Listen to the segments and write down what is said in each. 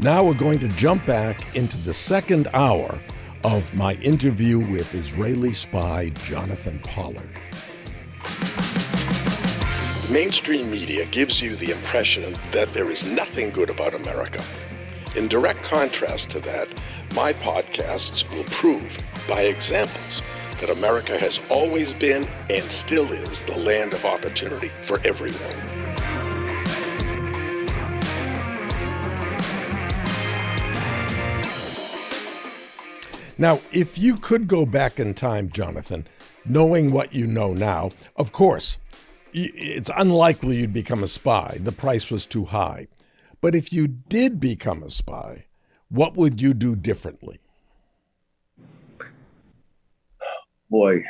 Now we're going to jump back into the second hour of my interview with Israeli spy Jonathan Pollard. The mainstream media gives you the impression that there is nothing good about America. In direct contrast to that, my podcasts will prove by examples that America has always been and still is the land of opportunity for everyone. Now, if you could go back in time, Jonathan, knowing what you know now, of course, it's unlikely you'd become a spy. The price was too high. But if you did become a spy, what would you do differently? Boy,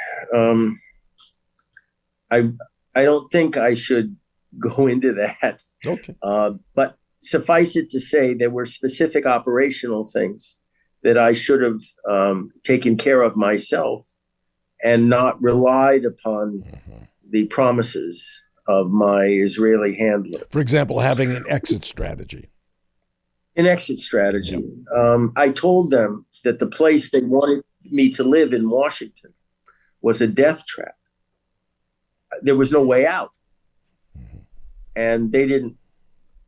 I don't think I should go into that. Okay. But suffice it to say, there were specific operational things that I should have taken care of myself and not relied upon the promises of my Israeli handler. For example, having an exit strategy. An exit strategy. Yep. I told them that the place they wanted me to live in Washington was a death trap. There was no way out. And they didn't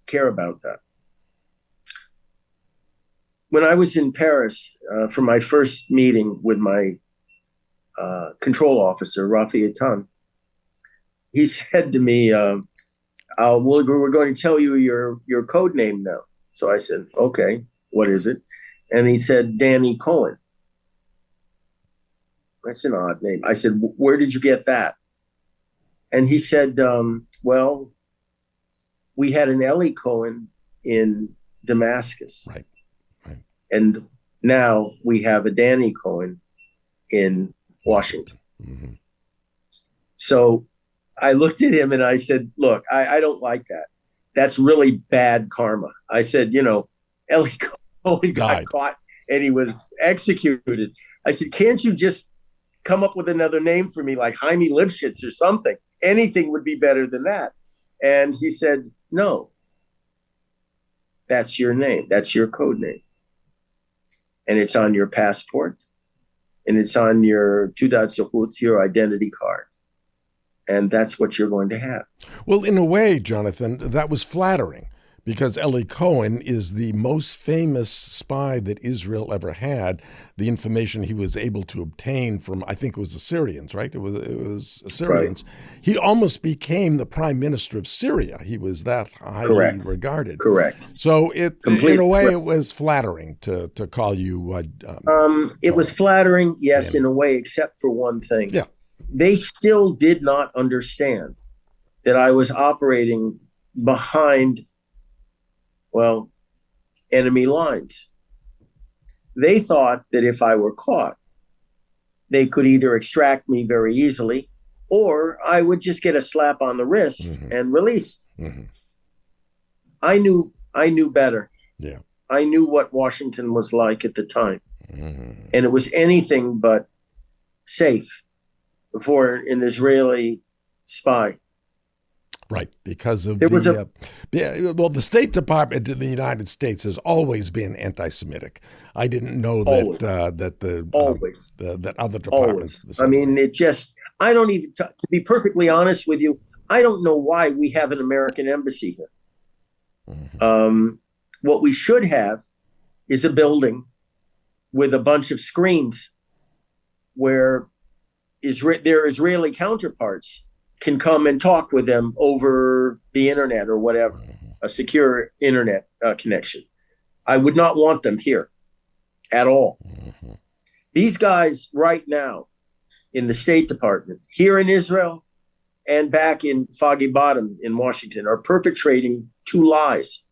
care about that. When I was in Paris for my first meeting with my control officer, Rafi Atan, he said to me, we're going to tell you your code name now. So I said, okay, what is it? And he said, Danny Cohen. That's an odd name. I said, where did you get that? And he said, well, we had an Eli Cohen in Damascus. Right. And now we have a Danny Cohen in Washington. Mm-hmm. So I looked at him and I said, look, I don't like that. That's really bad karma. I said, Eli Cohen got caught and he was executed. I said, can't you just come up with another name for me, like Jaime Lipschitz or something? Anything would be better than that. And he said, no, that's your name. That's your code name. And it's on your passport, and it's on your Teudat Zehut, your identity card. And that's what you're going to have. Well, in a way, Jonathan, that was flattering, because Eli Cohen is the most famous spy that Israel ever had. The information he was able to obtain from, I think it was the Syrians, right? It was Assyrians. Right. He almost became the prime minister of Syria. He was that highly regarded. Correct. So in a way, it was flattering to call you. It was flattering, yes, in a way, except for one thing. Yeah. They still did not understand that I was operating behind, enemy lines. They thought that if I were caught, they could either extract me very easily or I would just get a slap on the wrist and released. Mm-hmm. I knew better. Yeah. I knew what Washington was like at the time. Mm-hmm. And it was anything but safe for an Israeli spy. Right, because of the State Department in the United States has always been anti-Semitic. I didn't know that that other departments. I mean, I don't even, to be perfectly honest with you, I don't know why we have an American embassy here. Mm-hmm. What we should have is a building with a bunch of screens where their Israeli counterparts can come and talk with them over the internet or whatever, a secure internet connection. I would not want them here at all. Mm-hmm. These guys right now in the State Department, here in Israel and back in Foggy Bottom in Washington, are perpetrating two lies.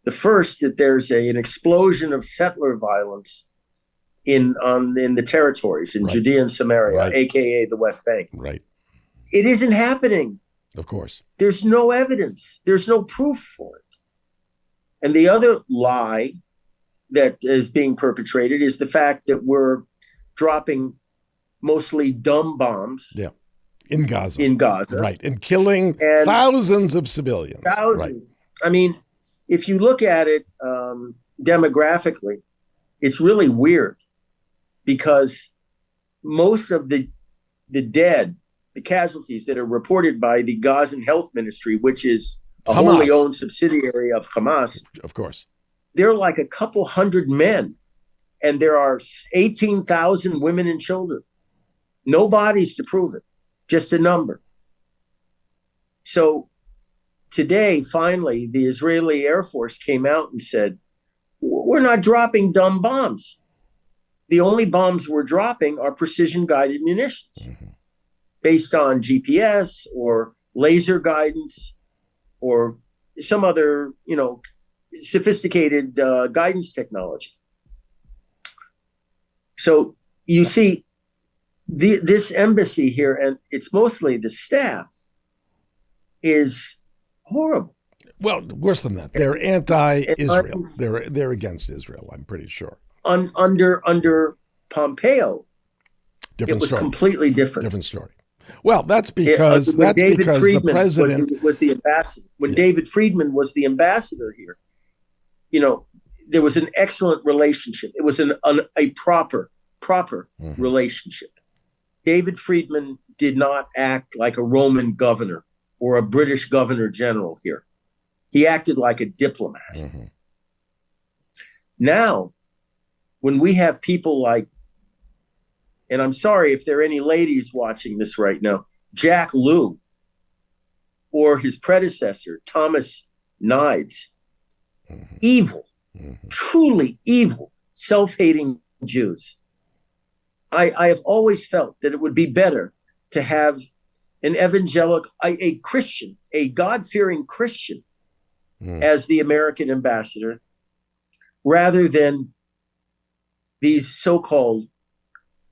The first, that there's an explosion of settler violence in the territories in Judea and Samaria, aka the West Bank. Right. It isn't happening. Of course. There's no evidence. There's no proof for it. And the other lie that is being perpetrated is the fact that we're dropping mostly dumb bombs. Yeah. In Gaza. Right. And killing thousands of civilians. Thousands. Right. I mean, if you look at it, demographically, it's really weird because most of the dead, the casualties that are reported by the Gazan Health Ministry, which is a Hamas. wholly owned subsidiary of Hamas, Of course. they're like a couple hundred men, and there are 18,000 women and children. No bodies to prove it, just a number. So today, finally, the Israeli Air Force came out and said, we're not dropping dumb bombs. The only bombs we're dropping are precision-guided munitions based on GPS or laser guidance or some other, sophisticated guidance technology. So you see, this embassy here, and it's mostly the staff, is horrible. Well, worse than that, they're anti-Israel. They're against Israel, I'm pretty sure. Under Pompeo, it was completely different. Different story. Well, that's because the president was the ambassador. When David Friedman was the ambassador here, there was an excellent relationship. It was a proper relationship. David Friedman did not act like a Roman governor or a British governor general here. He acted like a diplomat. Now, when we have people like, and I'm sorry if there are any ladies watching this right now, Jack Lew, or his predecessor, Thomas Nides, evil, truly evil, self-hating Jews. I have always felt that it would be better to have an evangelical, a Christian, a God-fearing Christian as the American ambassador, rather than these so-called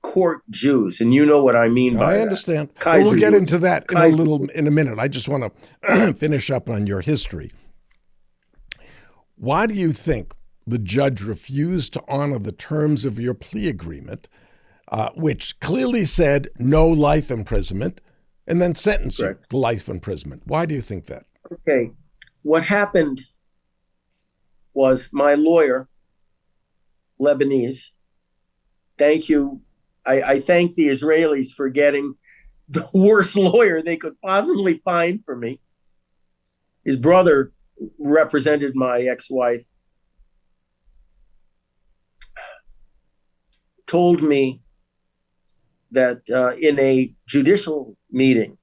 court Jews. And you know what I mean by that. I understand. Well, we'll get into that in a minute. I just want to finish up on your history. Why do you think the judge refused to honor the terms of your plea agreement, which clearly said no life imprisonment, and then sentenced you to life imprisonment? Why do you think that? Okay. What happened was my lawyer, Lebanese, thank you. I thank the Israelis for getting the worst lawyer they could possibly find for me. His brother represented my ex-wife, told me that in a judicial meeting,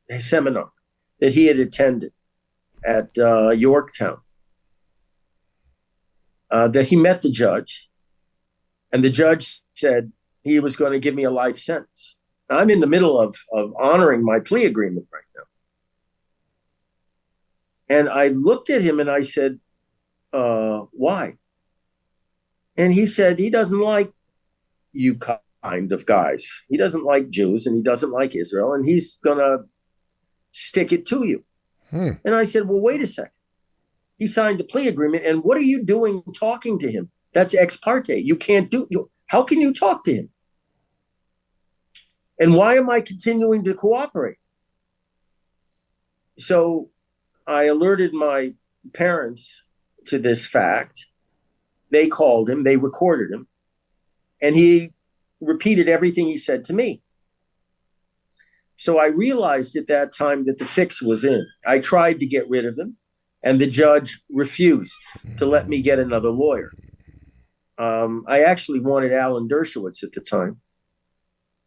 a seminar that he had attended at Yorktown, that he met the judge, and the judge said he was going to give me a life sentence. Now, I'm in the middle of honoring my plea agreement right now. And I looked at him and I said, why? And he said, he doesn't like you kind of guys. He doesn't like Jews and he doesn't like Israel, and he's going to stick it to you. And I said, well, wait a second. He signed a plea agreement, and what are you doing talking to him? That's ex parte. You can't do. How can you talk to him? And why am I continuing to cooperate? So I alerted my parents to this fact. They called him, they recorded him, and he repeated everything he said to me. So I realized at that time that the fix was in. I tried to get rid of him, and the judge refused to let me get another lawyer. I actually wanted Alan Dershowitz at the time.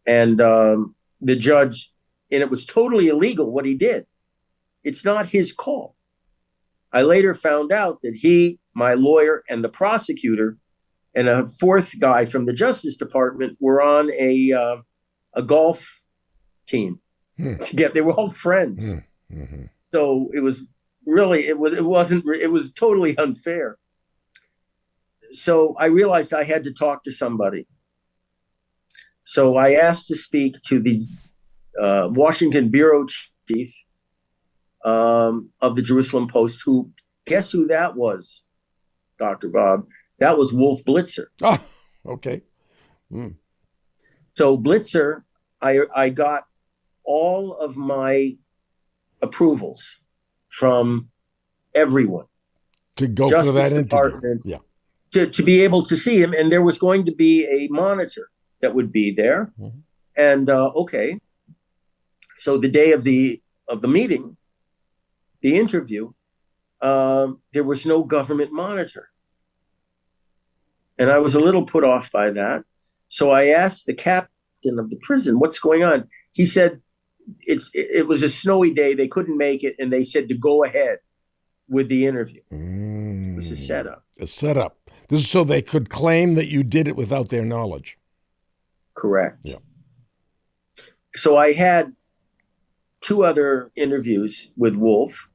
And the judge, and it was totally illegal what he did. It's not his call. I later found out that he, my lawyer, and the prosecutor, and a fourth guy from the Justice Department were on a golf team together. They were all friends. So it was really, it was totally unfair. So I realized I had to talk to somebody. So I asked to speak to the Washington bureau chief of the Jerusalem Post, who, guess who that was, Dr. Bob? That was Wolf Blitzer. Oh, okay. So Blitzer, I got all of my approvals from everyone. to go for Justice that interview. Department Yeah. to be able to see him. And there was going to be a monitor that would be there. Mm-hmm. And okay. So the day of the meeting, the interview, there was no government monitor. And I was a little put off by that. So I asked the captain of the prison, what's going on? He said, it was a snowy day. They couldn't make it. And they said to go ahead with the interview. It was a setup. A setup. This is so they could claim that you did it without their knowledge. Correct. Yeah. So I had 2 other interviews with Wolf.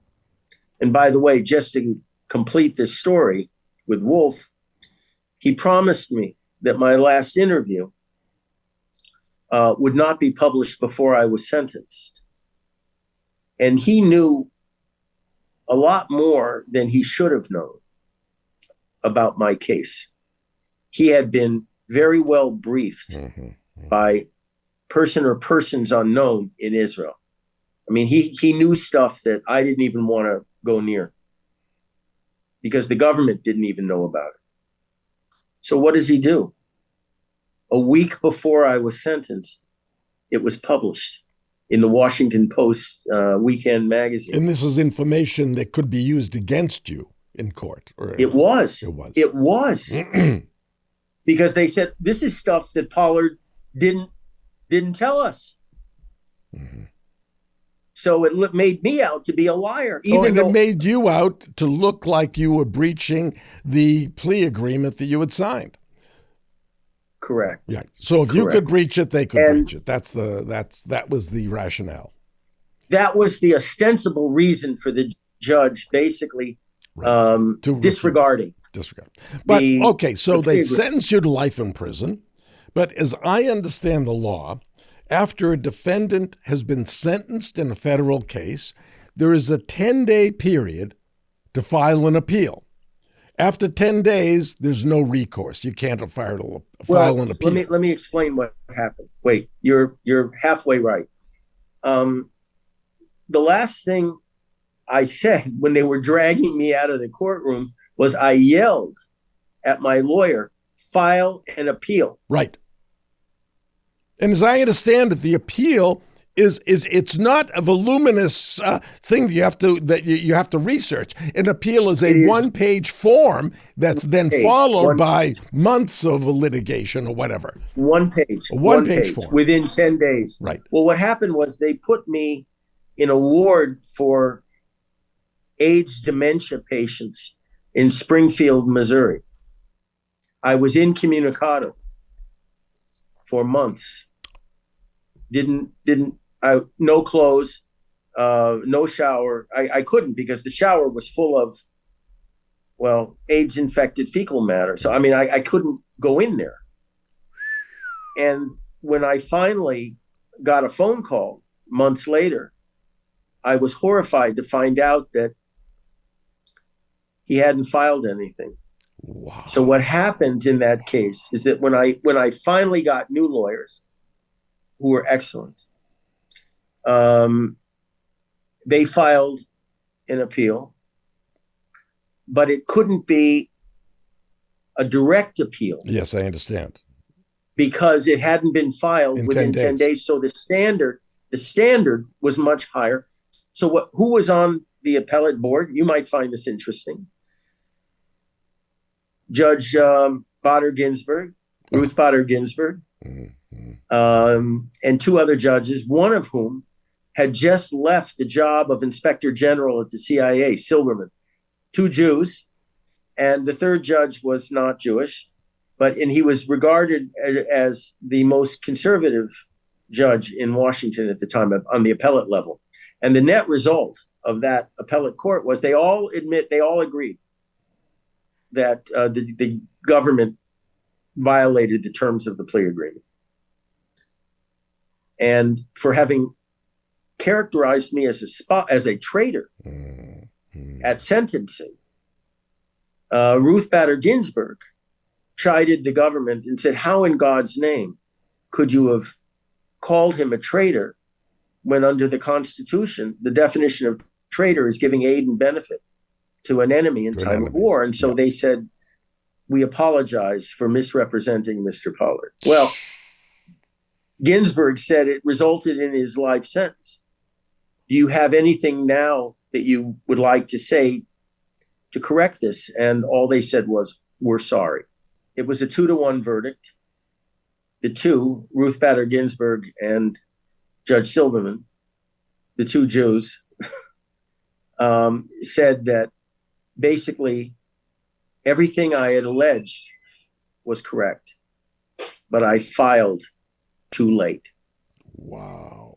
And by the way, just to complete this story with Wolf, he promised me that my last interview would not be published before I was sentenced. And he knew a lot more than he should have known about my case. He had been very well briefed by person or persons unknown in Israel. I mean, he knew stuff that I didn't even want to go near because the government didn't even know about it. So what does he do? A week before I was sentenced, it was published in the Washington Post weekend magazine. And this is information that could be used against you in court. It was. Because they said, this is stuff that Pollard didn't tell us. Mm-hmm. So it made me out to be a liar. It made you out to look like you were breaching the plea agreement that you had signed. Correct. Yeah. So if you could breach it, they could breach it. That was the rationale. That was the ostensible reason for the judge basically disregarding. But okay, so they sentenced you to life in prison. But as I understand the law, after a defendant has been sentenced in a federal case, there is a 10-day period to file an appeal. After 10 days, there's no recourse. You can't file an appeal. Let me explain what happened. Wait, you're halfway right. The last thing I said when they were dragging me out of the courtroom was I yelled at my lawyer, file an appeal. Right. And as I understand it, the appeal it's not a voluminous thing that you have to research. An appeal is a one-page form that's then followed by months of litigation or whatever. One page form within 10 days. Right. Well, what happened was they put me in a ward for AIDS dementia patients in Springfield, Missouri. I was incommunicado for months. No clothes, no shower. I couldn't because the shower was full of, AIDS-infected fecal matter. So, I mean, I couldn't go in there. And when I finally got a phone call months later, I was horrified to find out that he hadn't filed anything. Wow. So what happens in that case is that when I finally got new lawyers who were excellent, they filed an appeal, but it couldn't be a direct appeal. Yes, I understand. Because it hadn't been filed within 10 days. So the standard was much higher. So who was on the appellate board? You might find this interesting. Judge Bader Ginsburg, Ruth Bader Ginsburg, and 2 other judges, one of whom had just left the job of Inspector General at the CIA, Silberman. 2 Jews, and the 3rd judge was not Jewish, and he was regarded as the most conservative judge in Washington at the time on the appellate level. And the net result of that appellate court was they all agreed that the government violated the terms of the plea agreement. And for having characterized me as a traitor at sentencing, Ruth Bader Ginsburg chided the government and said, how in God's name could you have called him a traitor when under the Constitution, the definition of traitor is giving aid and benefit to an enemy in To an time of enemy. war. And so Yeah. they said, we apologize for misrepresenting Mr. Pollard. Well, Ginsburg said it resulted in his life sentence. Do you have anything now that you would like to say to correct this? And all they said was, we're sorry. It was a 2-1 verdict. The two, Ruth Bader Ginsburg and Judge Silverman, the two Jews, said that basically everything I had alleged was correct, but I filed too late. Wow.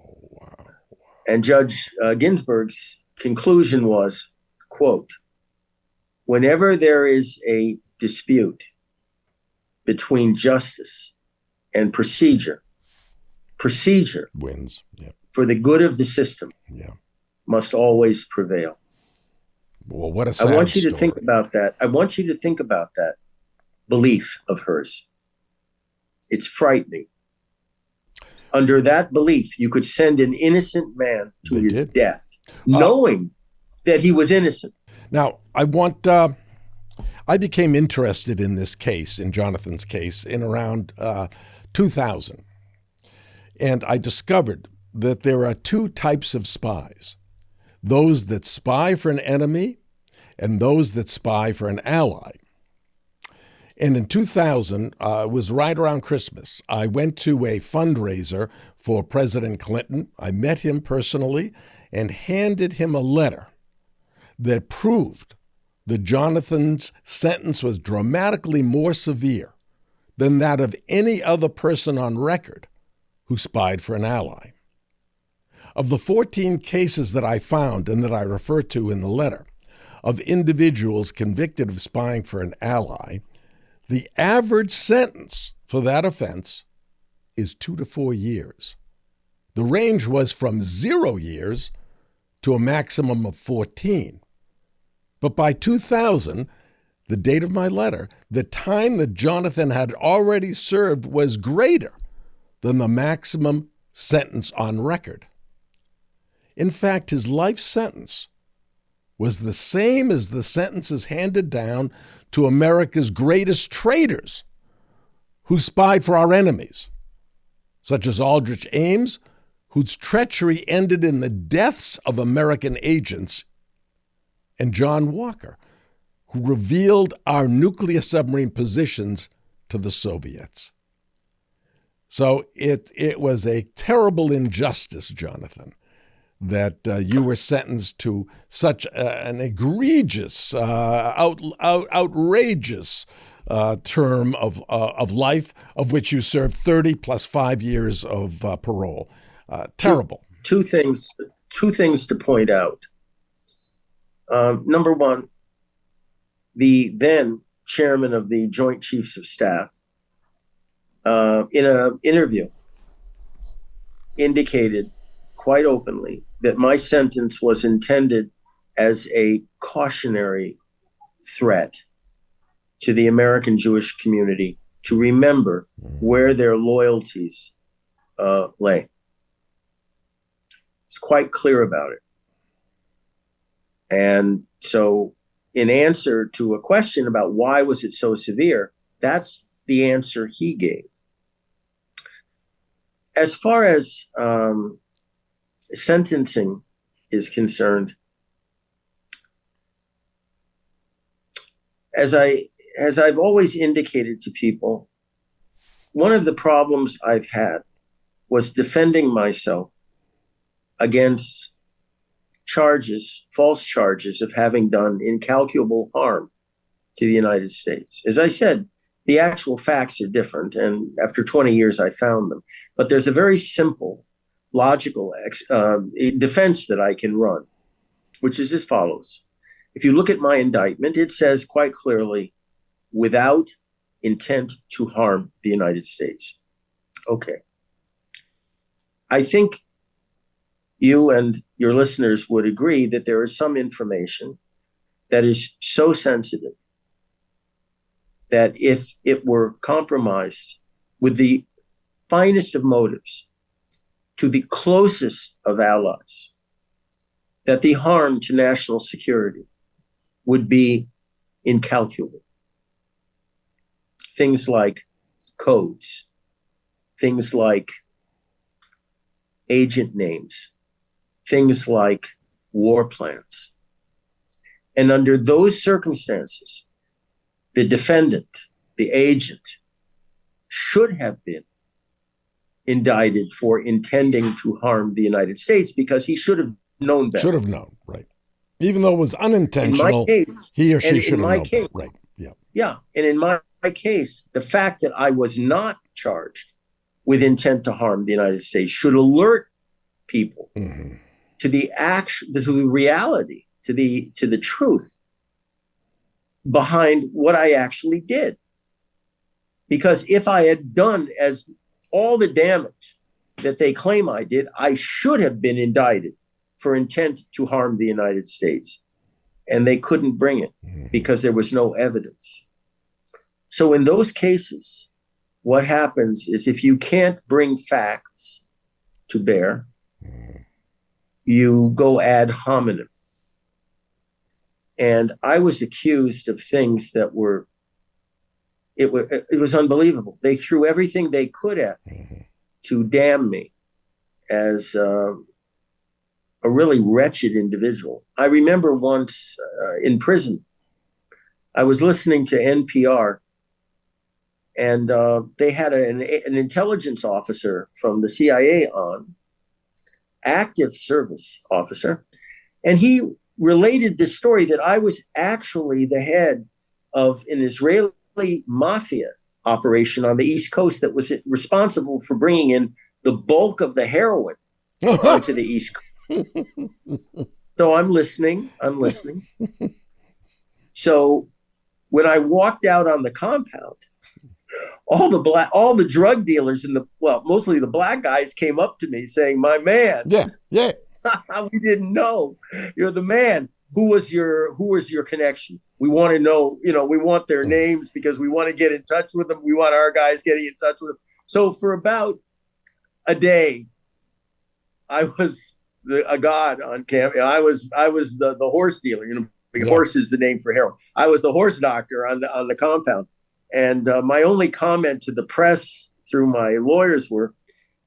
And Judge Ginsburg's conclusion was, quote, whenever there is a dispute between justice and procedure Wins. Yeah. for the good of the system Yeah. must always prevail. Well, what a sad I want you to story. think about that. I want you to think about that belief of hers. It's frightening. Under that belief, you could send an innocent man to They his did. death, knowing that he was innocent. Now, I became interested in this case, in Jonathan's case, in around 2000. And I discovered that there are two types of spies: those that spy for an enemy and those that spy for an ally. And in 2000, it was right around Christmas, I went to a fundraiser for President Clinton. I met him personally and handed him a letter that proved that Jonathan's sentence was dramatically more severe than that of any other person on record who spied for an ally. Of the 14 cases that I found and that I refer to in the letter of individuals convicted of spying for an ally, the average sentence for that offense is 2 to 4 years. The range was from 0 years to a maximum of 14. But by 2000, the date of my letter, the time that Jonathan had already served was greater than the maximum sentence on record. In fact, his life sentence was the same as the sentences handed down to America's greatest traitors who spied for our enemies, such as Aldrich Ames, whose treachery ended in the deaths of American agents, and John Walker, who revealed our nuclear submarine positions to the Soviets. So it was a terrible injustice, Jonathan, that you were sentenced to such an egregious, outrageous term of life, of which you served 30 plus 5 years of parole. Terrible. Two things to point out. Number one, the then chairman of the Joint Chiefs of Staff, in an interview, indicated quite openly that my sentence was intended as a cautionary threat to the American Jewish community to remember where their loyalties lay. It's quite clear about it. And so in answer to a question about why was it so severe, that's the answer he gave. As far as sentencing is concerned, as I've always indicated to people, one of the problems I've had was defending myself against false charges of having done incalculable harm to the United States. As I said, the actual facts are different, and after 20 years, I found them. But there's a very simple, logical defense that I can run, which is as follows. If you look at my indictment, it says quite clearly, without intent to harm the United States. Okay. I think you and your listeners would agree that there is some information that is so sensitive that if it were compromised with the finest of motives to the closest of allies, that the harm to national security would be incalculable. Things like codes, things like agent names, things like war plans. And under those circumstances, the defendant, the agent, should have been indicted for intending to harm the United States because he should have known better. Should have known, right. Even though it was unintentional, he or she should have known better. Right. Yeah. Yeah. And in my case, the fact that I was not charged with intent to harm the United States should alert people to the reality, to the truth behind what I actually did. Because if I had done as all the damage that they claim I did, I should have been indicted for intent to harm the United States. And they couldn't bring it because there was no evidence. So in those cases, what happens is if you can't bring facts to bear, you go ad hominem. And I was accused of things that were, it was unbelievable. They threw everything they could at me to damn me as a really wretched individual. I remember once in prison, I was listening to NPR, and they had an intelligence officer from the CIA on, active service officer, and he related this story that I was actually the head of an Israeli mafia operation on the East Coast that was responsible for bringing in the bulk of the heroin onto the East Coast. So I'm listening. So when I walked out on the compound, all the drug dealers mostly the black guys came up to me saying, "My man, yeah, we didn't know you're the man. Who was your connection? We want to know. We want their names because we want to get in touch with them. We want our guys getting in touch with them." So for about a day, I was a god on camp. I was the horse dealer. Horse is the name for heroin. I was the horse doctor on the compound. And my only comment to the press through my lawyers were,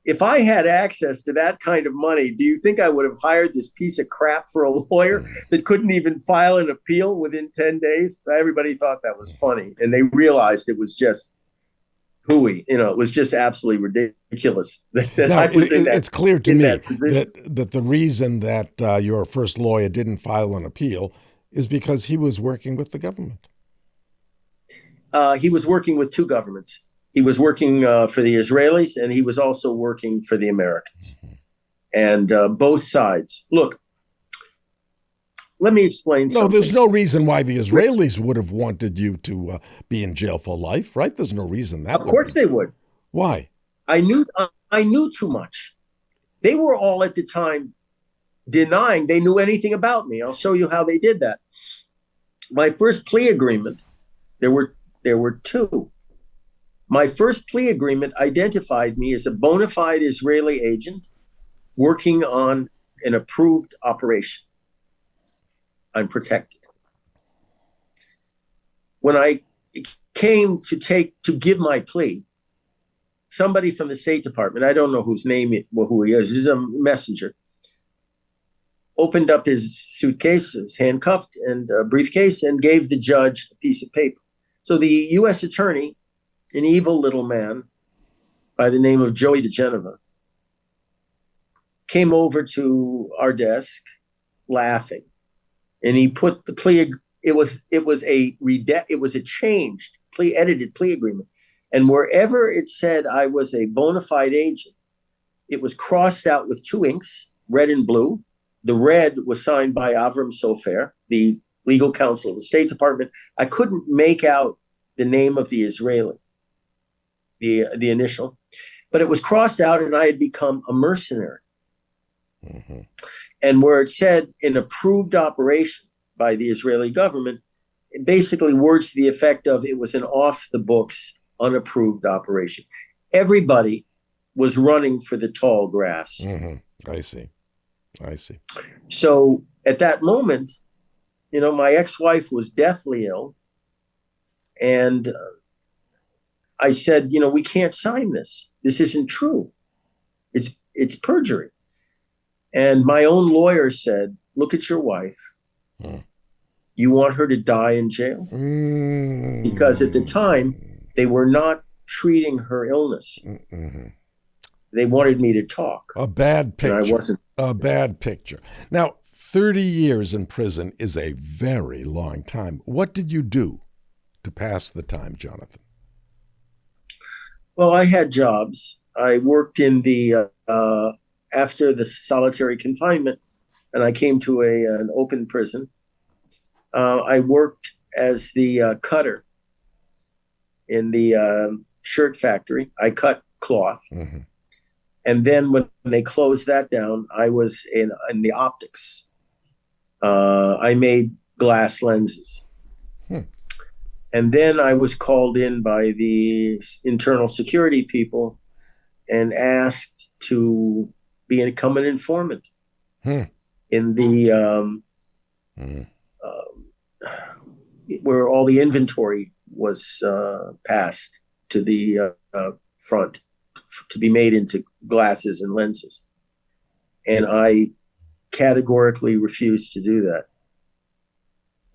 if I had access to that kind of money, do you think I would have hired this piece of crap for a lawyer that couldn't even file an appeal within 10 days? Everybody thought that was funny. And they realized it was just hooey. It was just absolutely ridiculous. It's clear to me that the reason that your first lawyer didn't file an appeal is because he was working with the government. He was working with two governments. He was working for the Israelis, and he was also working for the Americans. And both sides. Look, let me explain something. No, there's no reason why the Israelis would have wanted you to be in jail for life, right? There's no reason that. Of course they would. Why? I knew too much. They were all at the time denying they knew anything about me. I'll show you how they did that. My first plea agreement, there were two. My first plea agreement identified me as a bona fide Israeli agent working on an approved operation. I'm protected. When I came to give my plea, somebody from the State Department, I don't know who he is, he's a messenger, opened up his suitcase, his handcuffed and a briefcase, and gave the judge a piece of paper. So the U.S. attorney, an evil little man by the name of Joey DeGeneva, came over to our desk laughing, and he put the plea. It was a changed plea, edited plea agreement, and wherever it said I was a bona fide agent, it was crossed out with two inks, red and blue. The red was signed by Avram Sofer, the legal counsel of the State Department. I couldn't make out the name of the Israeli, the initial, but it was crossed out, and I had become a mercenary. Mm-hmm. And where it said an approved operation by the Israeli government, basically words to the effect of it was an off-the-books, unapproved operation. Everybody was running for the tall grass. Mm-hmm. I see. So at that moment, my ex-wife was deathly ill, and I said, we can't sign this. This isn't true. It's perjury. And my own lawyer said, look at your wife. You want her to die in jail? Because at the time, they were not treating her illness. They wanted me to talk. A bad picture. And I wasn't. A bad picture. Now, 30 years in prison is a very long time. What did you do to pass the time, Jonathan? Well, I had jobs. I worked in the, after the solitary confinement, and I came to an open prison. I worked as the cutter in the shirt factory. I cut cloth. And then when they closed that down, I was in the optics. I made glass lenses. And then I was called in by the internal security people and asked to become an informant in the where all the inventory was passed to the front to be made into glasses and lenses. And I categorically refused to do that.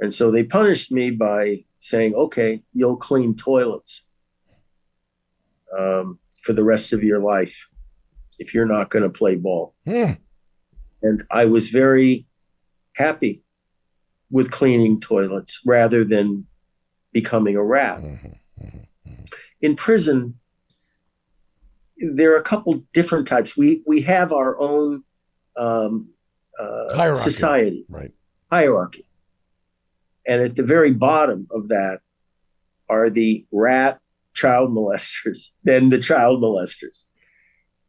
And so they punished me by saying, okay, you'll clean toilets for the rest of your life if you're not going to play ball. And I was very happy with cleaning toilets rather than becoming a rat. In prison, there are a couple different types. We have our own hierarchy. Society, right? Hierarchy. And at the very bottom of that are the rat child molesters, then the child molesters.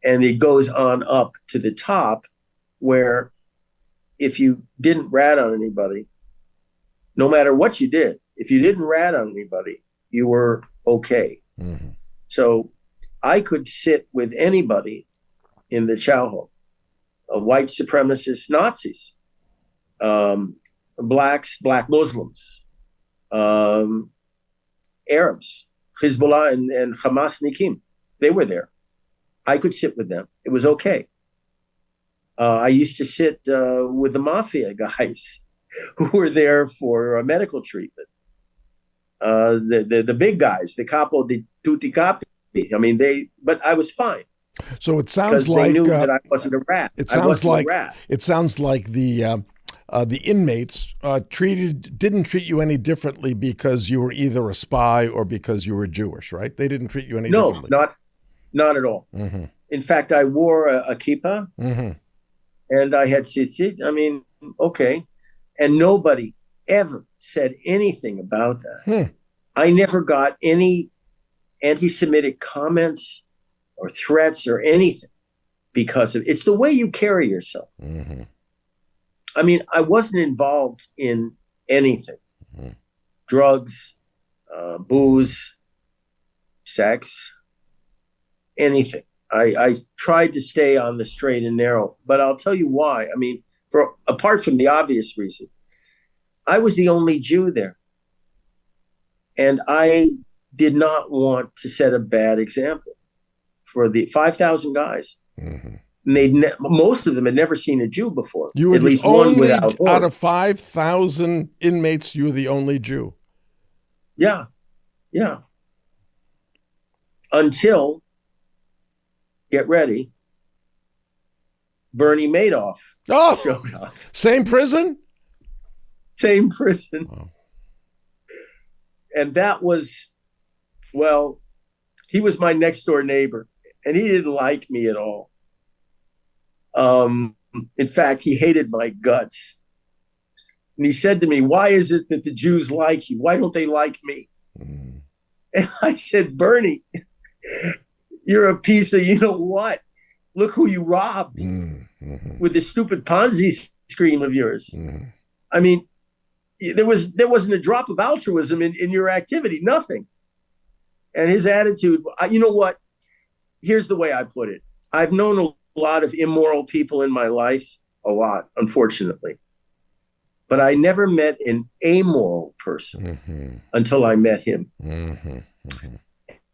And it goes on up to the top where if you didn't rat on anybody, no matter what you did, if you didn't rat on anybody, you were okay. So I could sit with anybody in the chow hall, white supremacists, Nazis, blacks, black Muslims, Arabs, Hezbollah and Hamas Nikim. They were there. I could sit with them. It was okay. I used to sit with the mafia guys who were there for medical treatment. The big guys, the capo di tutti capi. I mean, but I was fine. So it sounds like they knew that I wasn't a rat. It sounds like the inmates didn't treat you any differently because you were either a spy or because you were Jewish, right? They didn't treat you any differently. No, not at all. In fact, I wore a kippah and I had tzitzit. I mean, okay. And nobody ever said anything about that. I never got any anti-Semitic comments or threats or anything because of it's the way you carry yourself. I mean, I wasn't involved in anything. Drugs, booze, sex, anything. I tried to stay on the straight and narrow, but I'll tell you why. I mean, apart from the obvious reason, I was the only Jew there. And I did not want to set a bad example for the 5,000 guys. Most of them had never seen a Jew before. You were at least one without horn. Out of 5,000 inmates, you were the only Jew. Yeah. Until, get ready, Bernie Madoff showed up. Same prison? Same prison. Wow. And that was, well, he was my next door neighbor, and he didn't like me at all. In fact, he hated my guts. And he said to me, why is it that the Jews like you? Why don't they like me? And I said, Bernie, you're a piece of, you know what? Look who you robbed with the stupid Ponzi scheme of yours. I mean, there wasn't a drop of altruism in your activity, nothing. And his attitude, you know what? Here's the way I put it. I've known a lot of immoral people in my life, a lot, unfortunately. But I never met an amoral person until I met him.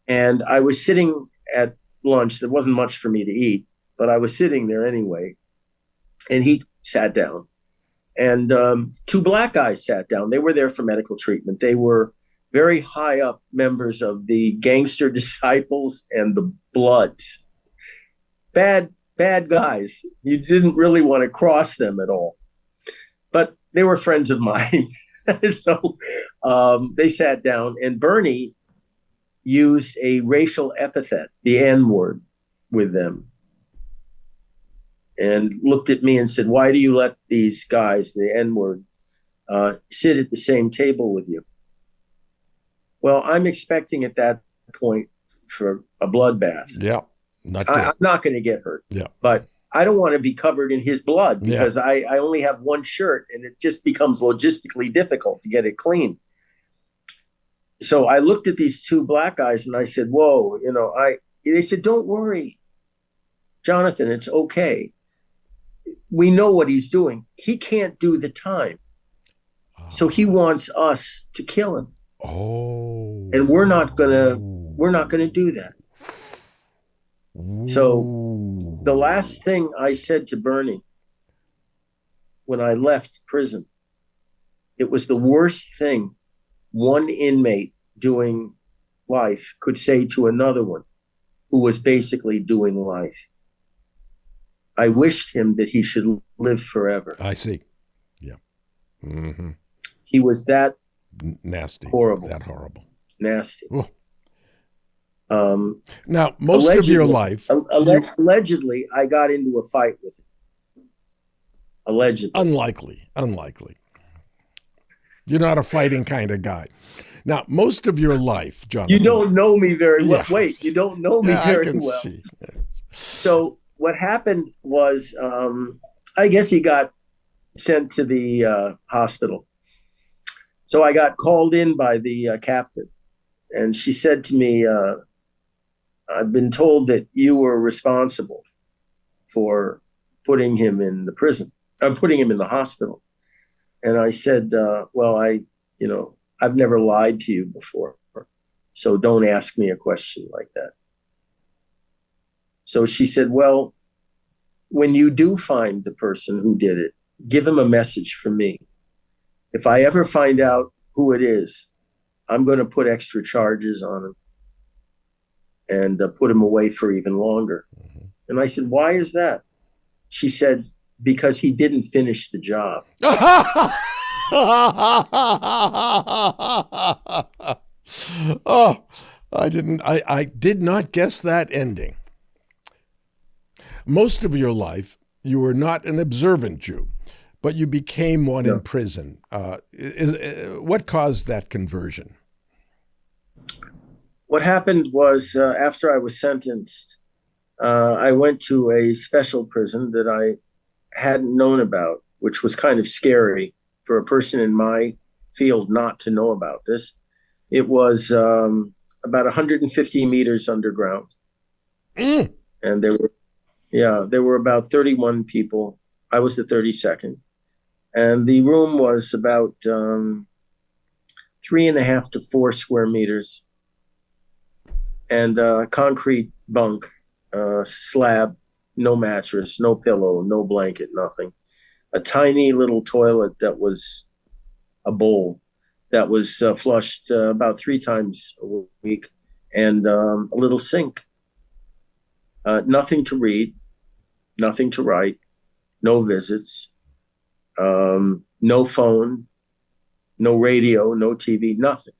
And I was sitting at lunch. There wasn't much for me to eat, but I was sitting there anyway. And he sat down. And two black guys sat down. They were there for medical treatment. They were very high up members of the gangster disciples and the Bloods. Bad guys. You didn't really want to cross them at all. But they were friends of mine. So they sat down, and Bernie used a racial epithet, the N-word, with them. And looked at me and said, "Why do you let these guys, the N-word, sit at the same table with you?" Well, I'm expecting at that point for a bloodbath. Yeah, I'm not going to get hurt. Yeah, but I don't want to be covered in his blood because I only have one shirt, and it just becomes logistically difficult to get it clean. So I looked at these two black guys and I said, "Whoa, they said, "Don't worry, Jonathan, it's okay. We know what he's doing. He can't do the time. So he wants us to kill him. Oh. And we're not gonna do that." So the last thing I said to Bernie when I left prison, it was the worst thing one inmate doing life could say to another one who was basically doing life. I wished him that he should live forever. I see. Yeah. Mm-hmm. He was that nasty. Horrible. That horrible. Nasty. Now, most of your life... Allegedly, I got into a fight with him. Allegedly. Unlikely. You're not a fighting kind of guy. Now, most of your life, Jonathan... You don't know me very well. Yeah. Wait, you don't know me very well. See. Yes. So what happened was, I guess he got sent to the hospital. So I got called in by the captain, and she said to me, "I've been told that you were responsible for putting him in the prison, putting him in the hospital." And I said, "Well, I've never lied to you before, so don't ask me a question like that." So she said, "Well, when you do find the person who did it, give him a message from me. If I ever find out who it is, I'm going to put extra charges on him and put him away for even longer." Mm-hmm. And I said, "Why is that?" She said, "Because he didn't finish the job." Oh, I did not guess that ending. Most of your life, you were not an observant Jew, but you became one in prison. What caused that conversion? What happened was after I was sentenced, I went to a special prison that I hadn't known about, which was kind of scary for a person in my field not to know about this. It was about 150 meters underground. And there were about 31 people. I was the 32nd. And the room was about 3.5 to 4 square meters. And concrete bunk, slab, no mattress, no pillow, no blanket, nothing. A tiny little toilet that was a bowl that was flushed about 3 times a week, and a little sink. Nothing to read, nothing to write, no visits, no phone, no radio, no TV, nothing.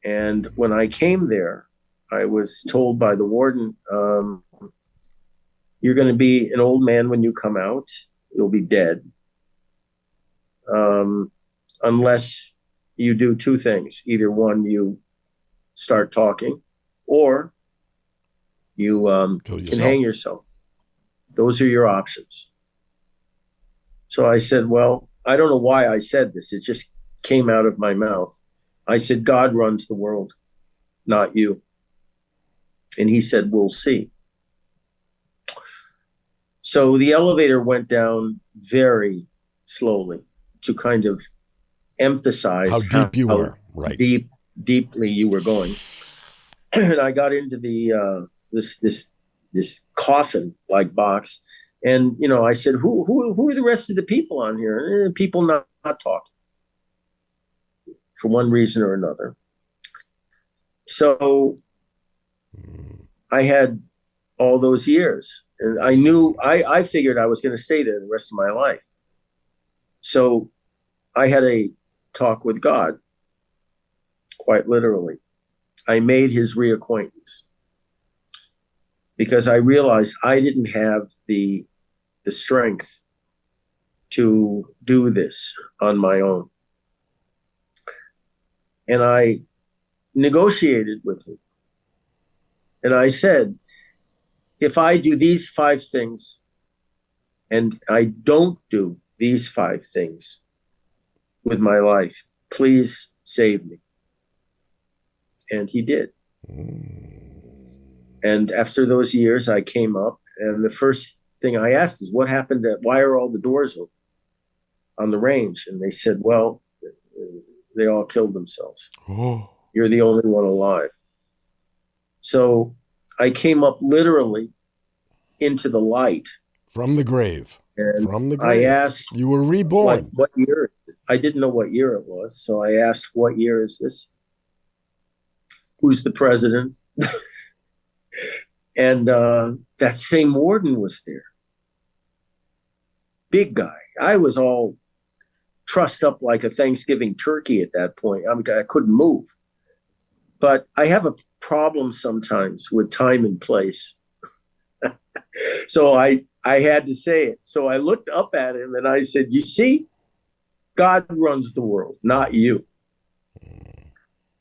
And when I came there, I was told by the warden, "You're going to be an old man when you come out. You'll be dead. Unless you do 2 things. Either one, you start talking, or you can hang yourself. Those are your options." So I said, well, I don't know why I said this. It just came out of my mouth. I said, "God runs the world, not you." And he said, "We'll see." So the elevator went down very slowly. to kind of emphasize how deep you were, right? Deeply you were going. And I got into the this coffin-like box, and I said, "Who are the rest of the people on here?" And people not talking for one reason or another. So I had all those years, and I figured I was going to stay there the rest of my life. So I had a talk with God, quite literally. I made his reacquaintance because I realized I didn't have the strength to do this on my own. And I negotiated with him. And I said, if I do these 5 things and I don't do these 5 things with my life, please save me. And he did. And after those years, I came up, and the first thing I asked is, what happened why are all the doors open on the range? And they said, well, they all killed themselves. Oh. You're the only one alive. So I came up literally into the light. From the grave. And from the grave. I asked, you were reborn. Like, what year? I didn't know what year it was. So I asked, what year is this? Who's the president? And that same warden was there. Big guy. I was all trussed up like a Thanksgiving turkey at that point. I mean, I couldn't move. But I have a problem sometimes with time and place. So I had to say it. So I looked up at him and I said, you see, God runs the world, not you.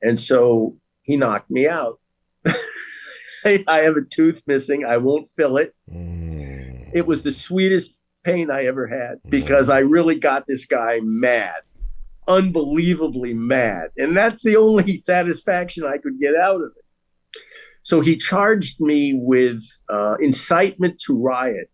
And so he knocked me out. I have a tooth missing. I won't fill it. It was the sweetest pain I ever had because I really got this guy mad, unbelievably mad. And that's the only satisfaction I could get out of it. So he charged me with incitement to riot.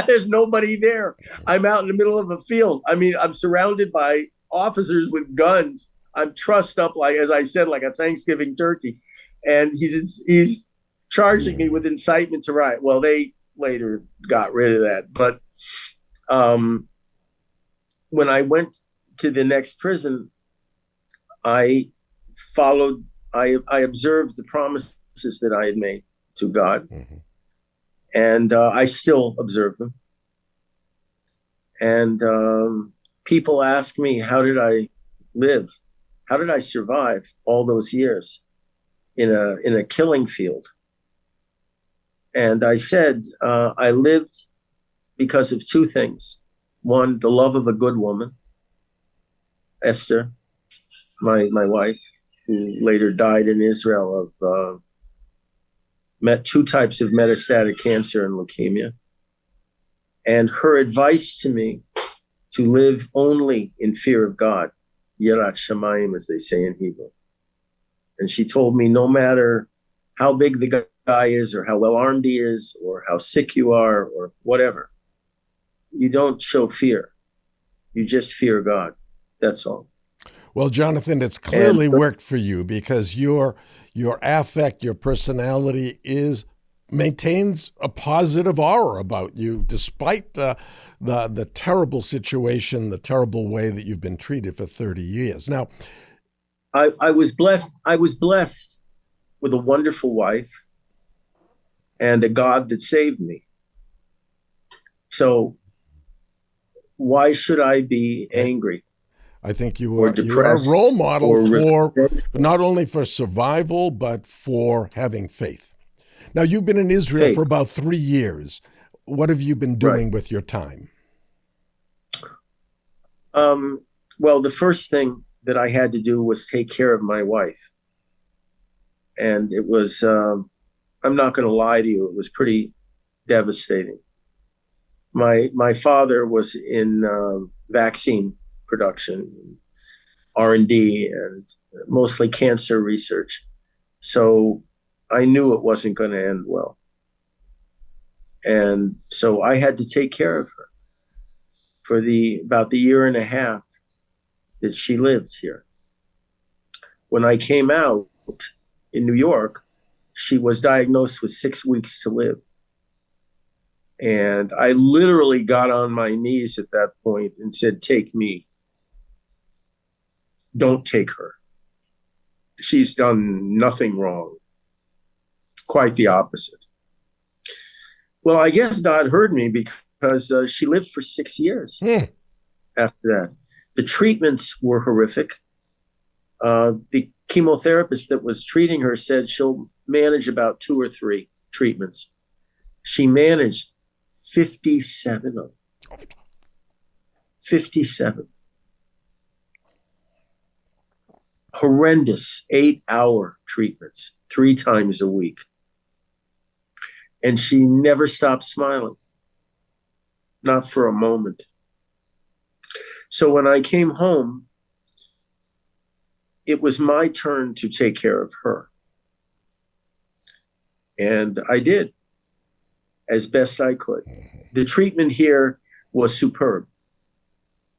There's nobody there. I'm out in the middle of a field. I mean, I'm surrounded by officers with guns. I'm trussed up, like, as I said, like a Thanksgiving turkey. And he's charging me with incitement to riot. Well, they later got rid of that. But when I went to the next prison, I observed the promises that I had made to God. And I still observe them. And people ask me, how did I live? How did I survive all those years in a killing field? And I said, I lived because of 2 things. One, the love of a good woman, Esther, my wife, who later died in Israel of met 2 types of metastatic cancer and leukemia. And her advice to me to live only in fear of God, Yirat Shamayim, as they say in Hebrew. And she told me, no matter how big the guy is or how well armed he is or how sick you are or whatever, you don't show fear. You just fear God. That's all. Well, Jonathan, it's clearly worked for you because your affect, your personality maintains a positive aura about you, despite the terrible situation, the terrible way that you've been treated for 30 years. Now, I was blessed. I was blessed with a wonderful wife and a God that saved me. So why should I be angry? I think you're a role model for not only for survival, but for having faith. Now, you've been in Israel for about 3 years. What have you been doing with your time? Well, the first thing that I had to do was take care of my wife. And it was, I'm not going to lie to you, it was pretty devastating. My father was in vaccine production, R&D, and mostly cancer research. So I knew it wasn't going to end well. And so I had to take care of her for about the year and a half that she lived here. When I came out in New York, she was diagnosed with 6 weeks to live. And I literally got on my knees at that point and said, take me. Don't take her. She's done nothing wrong. Quite the opposite. Well, I guess God heard me because she lived for 6 years after that. The treatments were horrific. The chemotherapist that was treating her said she'll manage about 2 or 3 treatments. She managed 57 of them. 57. Horrendous 8-hour treatments 3 times a week. And she never stopped smiling. Not for a moment. So when I came home, it was my turn to take care of her. And I did as best I could. The treatment here was superb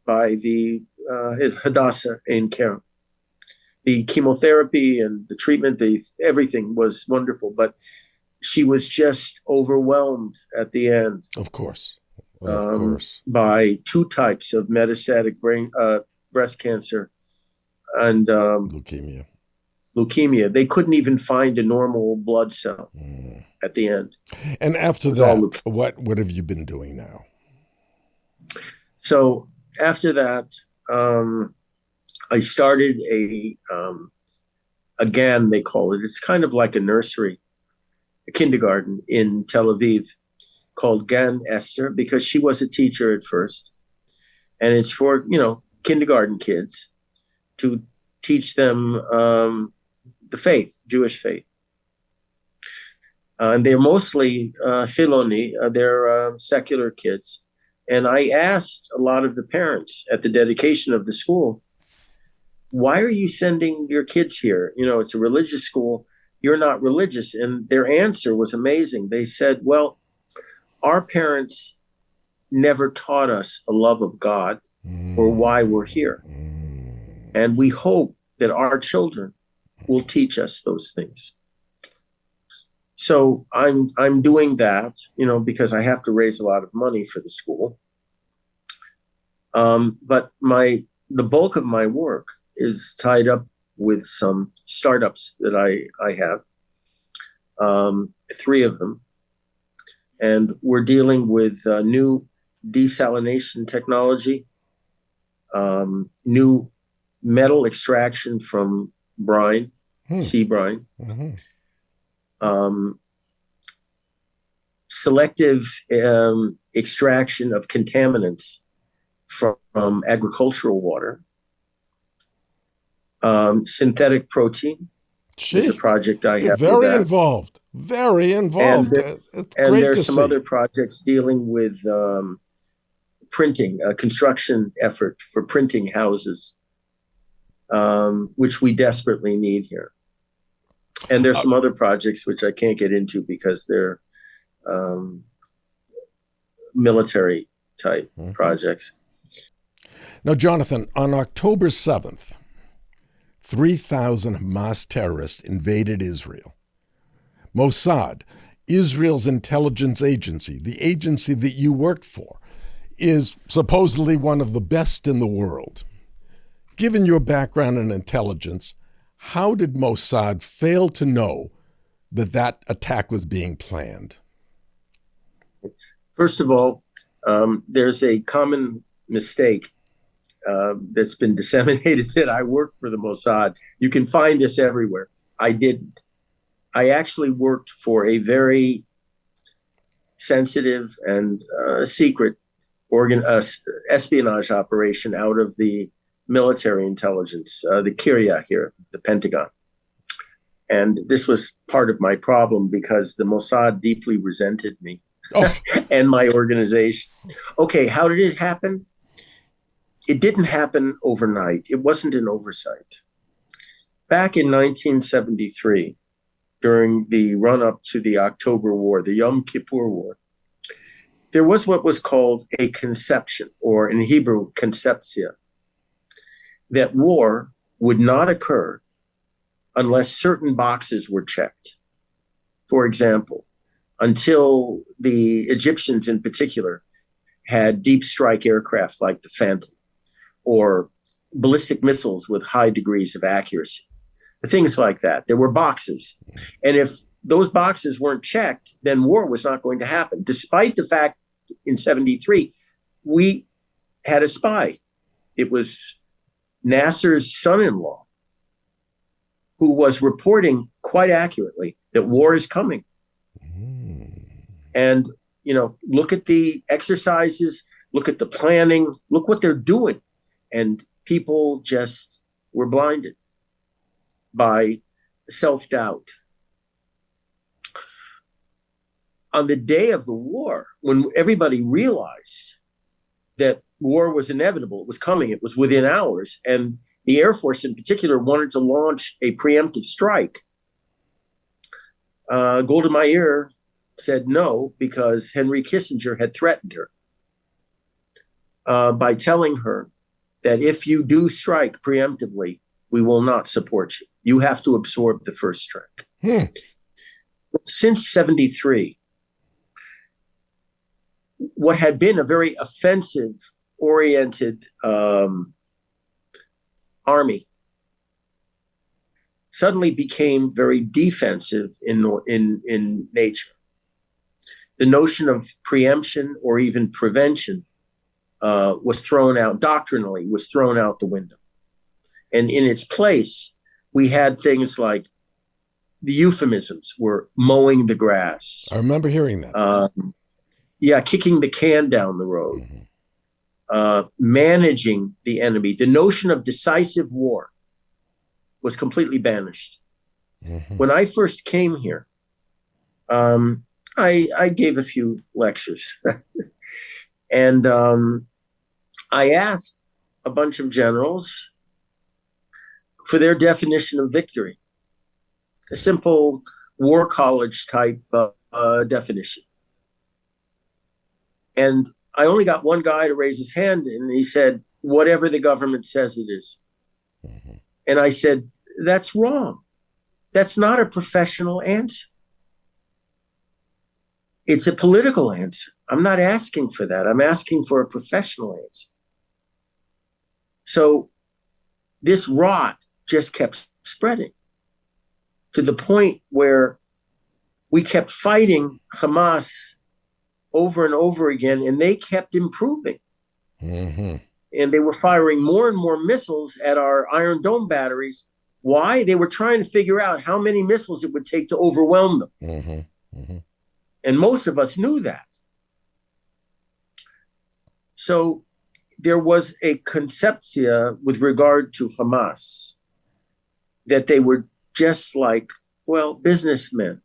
by the Hadassah in Kerem. The chemotherapy and the treatment, everything was wonderful, but she was just overwhelmed at the end. Of course. Of course. By 2 types of metastatic breast cancer and leukemia. They couldn't even find a normal blood cell at the end. And after that, what have you been doing now? So after that, I started a GAN, they call it. It's kind of like a nursery, a kindergarten in Tel Aviv called GAN Esther, because she was a teacher at first. And it's for, kindergarten kids to teach them the faith, Jewish faith. And they're mostly Chiloni, they're secular kids. And I asked a lot of the parents at the dedication of the school, why are you sending your kids here? It's a religious school. You're not religious. And their answer was amazing. They said, well, our parents never taught us a love of God or why we're here. And we hope that our children will teach us those things. So I'm doing that, because I have to raise a lot of money for the school. But the bulk of my work is tied up with some startups that I have, 3 of them. And we're dealing with new desalination technology, new metal extraction from brine, sea brine, selective extraction of contaminants from agricultural water, synthetic protein. Is a project I have. Very involved. And there's some other projects dealing with printing, a construction effort for printing houses, which we desperately need here. And there's some other projects which I can't get into because they're military type projects. Now, Jonathan, on October 7th, 3,000 Hamas terrorists invaded Israel. Mossad, Israel's intelligence agency, the agency that you worked for, is supposedly one of the best in the world. Given your background in intelligence, how did Mossad fail to know that attack was being planned? First of all, there's a common mistake that's been disseminated that I worked for the Mossad. You can find this everywhere. I didn't. I actually worked for a very sensitive and secret espionage operation out of the military intelligence, the Kiryat here, the Pentagon. And this was part of my problem because the Mossad deeply resented me and my organization. Okay, how did it happen? It didn't happen overnight. It wasn't an oversight. Back in 1973, during the run-up to the October War, the Yom Kippur War, there was what was called a conception, or in Hebrew, conceptia, that war would not occur unless certain boxes were checked. For example, until the Egyptians in particular had deep strike aircraft like the Phantom, or ballistic missiles with high degrees of accuracy, things like that. There were boxes. And if those boxes weren't checked, then war was not going to happen. Despite the fact in 73, we had a spy. It was Nasser's son-in-law who was reporting quite accurately that war is coming. And, look at the exercises, look at the planning, look what they're doing. And people just were blinded by self-doubt. On the day of the war, when everybody realized that war was inevitable, it was coming, it was within hours, and the Air Force in particular wanted to launch a preemptive strike, Golda Meir said no, because Henry Kissinger had threatened her by telling her that if you do strike preemptively, we will not support you. You have to absorb the first strike. Since 73, what had been a very offensive-oriented army suddenly became very defensive in nature. The notion of preemption or even prevention was thrown out, doctrinally was thrown out the window. And in its place, we had things like the euphemisms were mowing the grass. I remember hearing that. Kicking the can down the road, managing the enemy. The notion of decisive war was completely banished. When I first came here, I gave a few lectures. And I asked a bunch of generals for their definition of victory, a simple war college type definition. And I only got one guy to raise his hand, and he said, whatever the government says it is. And I said, that's wrong. That's not a professional answer. It's a political answer. I'm not asking for that. I'm asking for a professional answer. So this rot just kept spreading to the point where we kept fighting Hamas over and over again, and they kept improving. And they were firing more and more missiles at our Iron Dome batteries. Why? They were trying to figure out how many missiles it would take to overwhelm them. And most of us knew that. So there was a conceptia with regard to Hamas that they were just like, well, businessmen.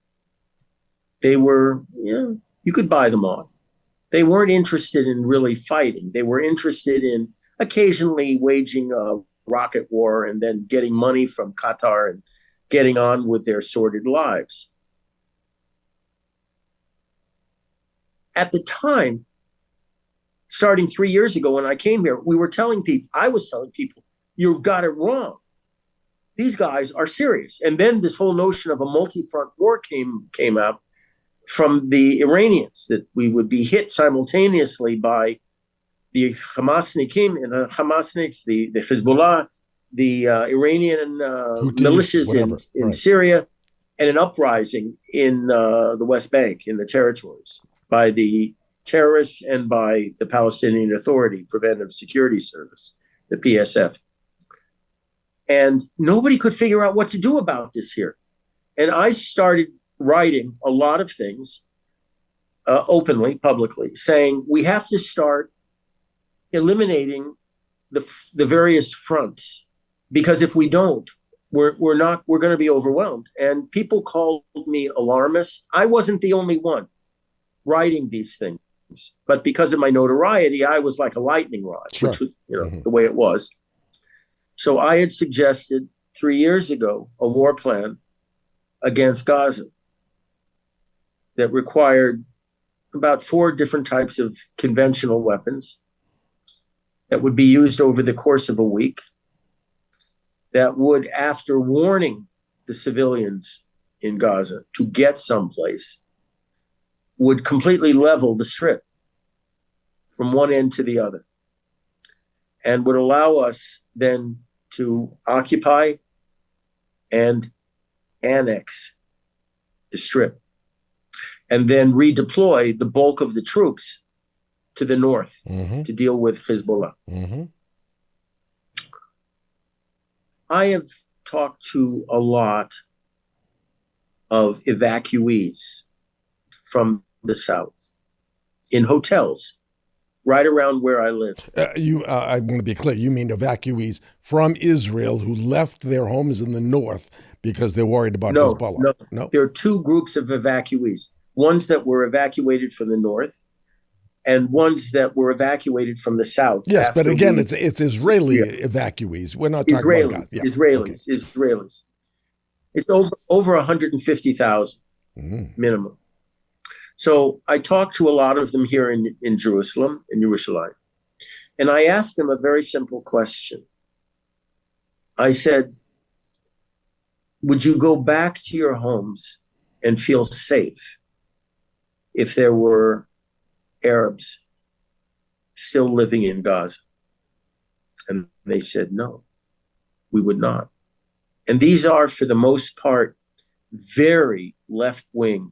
They were, you could buy them off. They weren't interested in really fighting. They were interested in occasionally waging a rocket war and then getting money from Qatar and getting on with their sordid lives. At the time, starting 3 years ago when I came here, I was telling people, you've got it wrong. These guys are serious. And then this whole notion of a multi-front war came out from the Iranians, that we would be hit simultaneously by the Hamasnikim and the Hamasniks, the Hezbollah, the Iranian militias in Syria, and an uprising in the West Bank, in the territories, by the terrorists and by the Palestinian Authority, Preventive Security Service, the PSF. And nobody could figure out what to do about this here. And I started writing a lot of things openly, publicly, saying we have to start eliminating the various fronts, because if we don't, we're going to be overwhelmed. And people called me alarmist. I wasn't the only one writing these things, but because of my notoriety, I was like a lightning rod, which was the way it was. So I had suggested 3 years ago a war plan against Gaza that required about 4 different types of conventional weapons that would be used over the course of a week, that would, after warning the civilians in Gaza to get someplace, would completely level the strip from one end to the other, and would allow us then to occupy and annex the strip, and then redeploy the bulk of the troops to the north to deal with Hezbollah. I have talked to a lot of evacuees from the south in hotels right around where I live. I want to be clear. You mean evacuees from Israel who left their homes in the north because they're worried about Hezbollah? No. There are 2 groups of evacuees. Ones that were evacuated from the north, and ones that were evacuated from the south. Yes, but again, it's Israeli evacuees. We're not talking about Gaza. Israelis. It's over 150,000 minimum. So I talked to a lot of them here in Jerusalem, in Yerushalayim, and I asked them a very simple question. I said, would you go back to your homes and feel safe if there were Arabs still living in Gaza? And they said, no, we would not. And these are, for the most part, very left-wing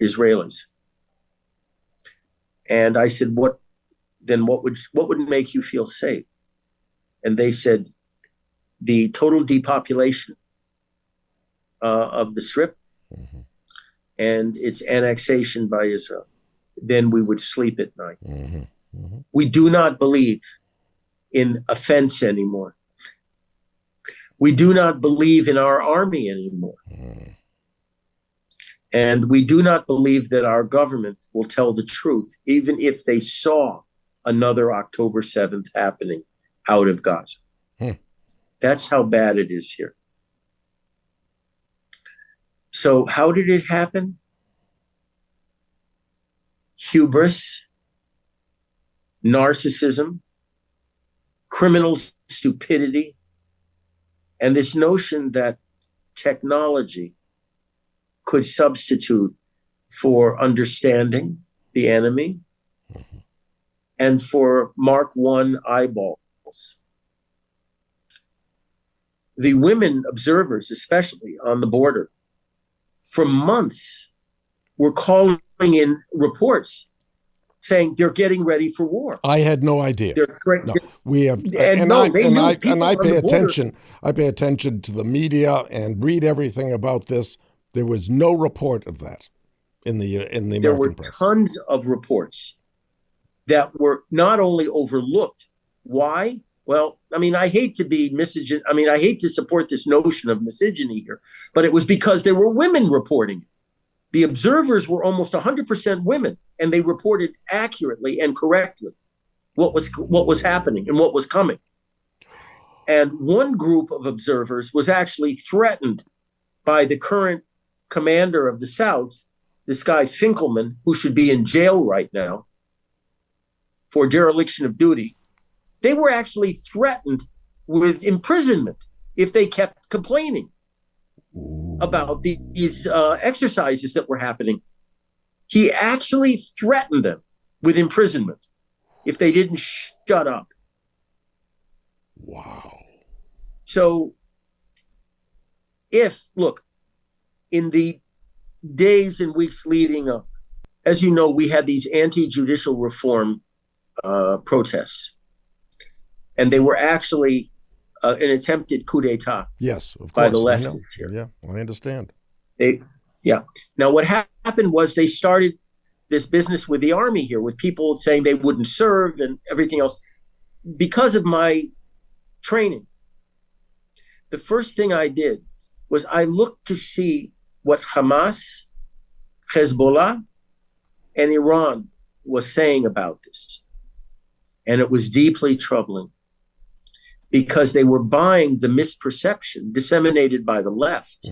Israelis. And I said, what would make you feel safe? And they said, the total depopulation of the Strip and its annexation by Israel. Then we would sleep at night. We do not believe in offense anymore. We do not believe in our army anymore. And we do not believe that our government will tell the truth, even if they saw another October 7th happening out of Gaza. That's how bad it is here. So how did it happen? Hubris, narcissism, criminal stupidity, and this notion that technology could substitute for understanding the enemy and for Mark I eyeballs. The women observers, especially on the border, for months were calling in reports saying they're getting ready for war. I had no idea. We have, I pay attention. I pay attention to the media and read everything about this. There was no report of that in the American press. There were tons of reports that were not only overlooked. Why? Well, I mean, I hate to be misogynist. I mean, I hate to support this notion of misogyny here, but it was because there were women reporting it. The observers were almost 100% women, and they reported accurately and correctly what was happening and what was coming. And one group of observers was actually threatened by the current commander of the South, this guy Finkelman, who should be in jail right now for dereliction of duty. They were actually threatened with imprisonment if they kept complaining about these exercises that were happening. He actually threatened them with imprisonment if they didn't shut up. Wow. So look, in the days and weeks leading up, as you know, we had these anti-judicial reform protests. And they were actually an attempted coup d'etat. Yes, of course. By the leftists here. Yeah, I understand. Now, what happened was they started this business with the army here, with people saying they wouldn't serve and everything else. Because of my training, the first thing I did was I looked to see what Hamas, Hezbollah, and Iran was saying about this. And it was deeply troubling, because they were buying the misperception disseminated by the left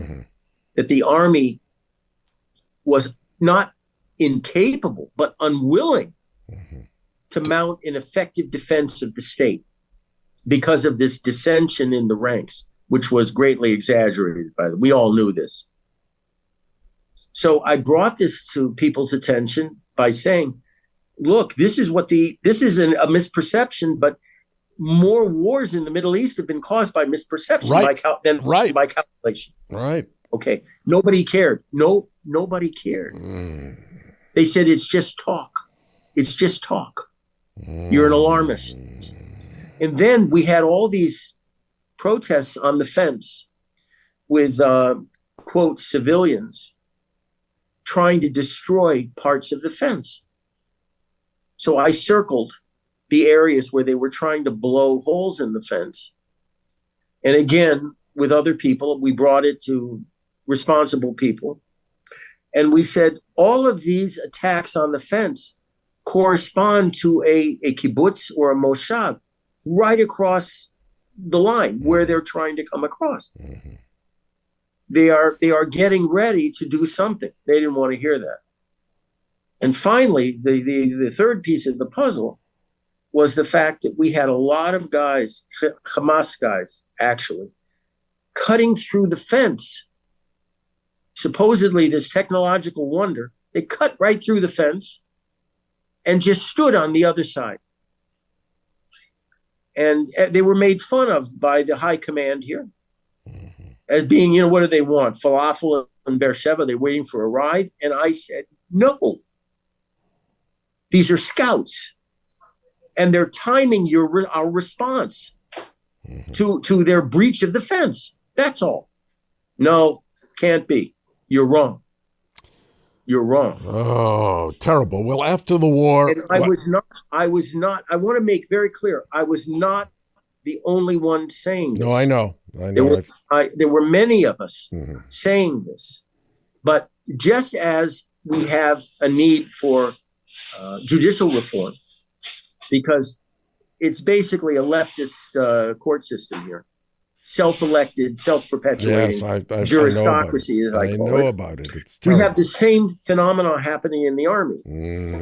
that the army was not incapable but unwilling to mount an effective defense of the state because of this dissension in the ranks, which was greatly exaggerated by them. We all knew this. So I brought this to people's attention by saying, look, this is a misperception, but more wars in the Middle East have been caused by misperception than by calculation. Right. Okay. Nobody cared. Nobody cared. They said, it's just talk. It's just talk. You're an alarmist. And then we had all these protests on the fence with, quote, civilians trying to destroy parts of the fence. So I circled the areas where they were trying to blow holes in the fence. And again, with other people, we brought it to responsible people. And we said, all of these attacks on the fence correspond to a kibbutz or a mossad right across the line where they're trying to come across. They are getting ready to do something. They didn't want to hear that. And finally, the third piece of the puzzle was the fact that we had a lot of guys, Hamas guys, actually, cutting through the fence. Supposedly this technological wonder, they cut right through the fence and just stood on the other side. And they were made fun of by the high command here as being, what do they want? Falafel and Beersheba, they're waiting for a ride. And I said, no, these are scouts. And they're timing our response to their breach of the fence. That's all. No, can't be. You're wrong. You're wrong. Oh, terrible. Well, after the war... And I was not, I want to make very clear, I was not the only one saying this. No, I know. There were many of us saying this. But just as we have a need for judicial reform, because it's basically a leftist court system here. Self-elected, self-perpetuating juristocracy, as I call it. I know about it. It's terrible. We have the same phenomenon happening in the army.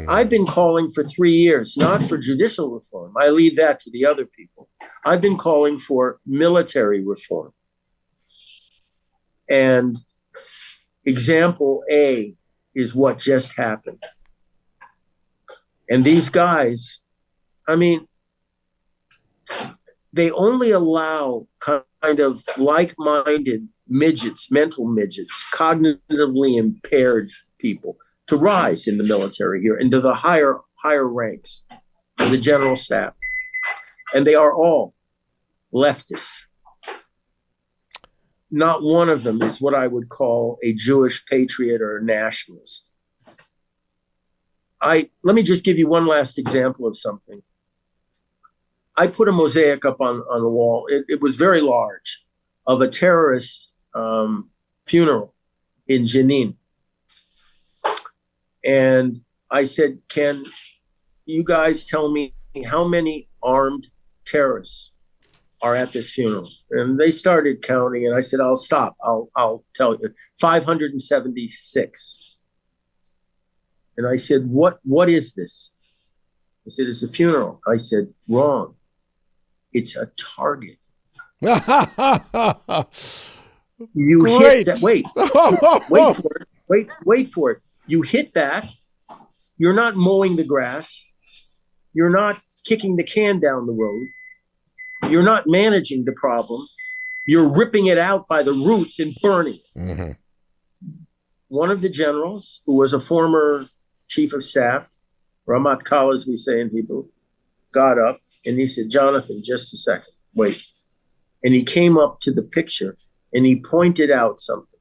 I've been calling for 3 years, not for judicial reform. I leave that to the other people. I've been calling for military reform. And example A is what just happened. And these guys, they only allow kind of like-minded midgets, mental midgets, cognitively impaired people to rise in the military here into the higher ranks of the general staff. And they are all leftists. Not one of them is what I would call a Jewish patriot or a nationalist. Let me just give you one last example of something. I put a mosaic up on the wall. It was very large, of a terrorist funeral in Jenin. And I said, can you guys tell me how many armed terrorists are at this funeral? And they started counting, and I said, I'll stop. I'll tell you. 576. And I said, what is this? I said, it's a funeral. I said, wrong. It's a target. You hit that. Wait for it. Wait for it. You hit that. You're not mowing the grass. You're not kicking the can down the road. You're not managing the problem. You're ripping it out by the roots and burning it. One of the generals, who was a former chief of staff, Ramat Kal, as we say in Hebrew, got up and he said, Jonathan, just a second, wait. And he came up to the picture and he pointed out something.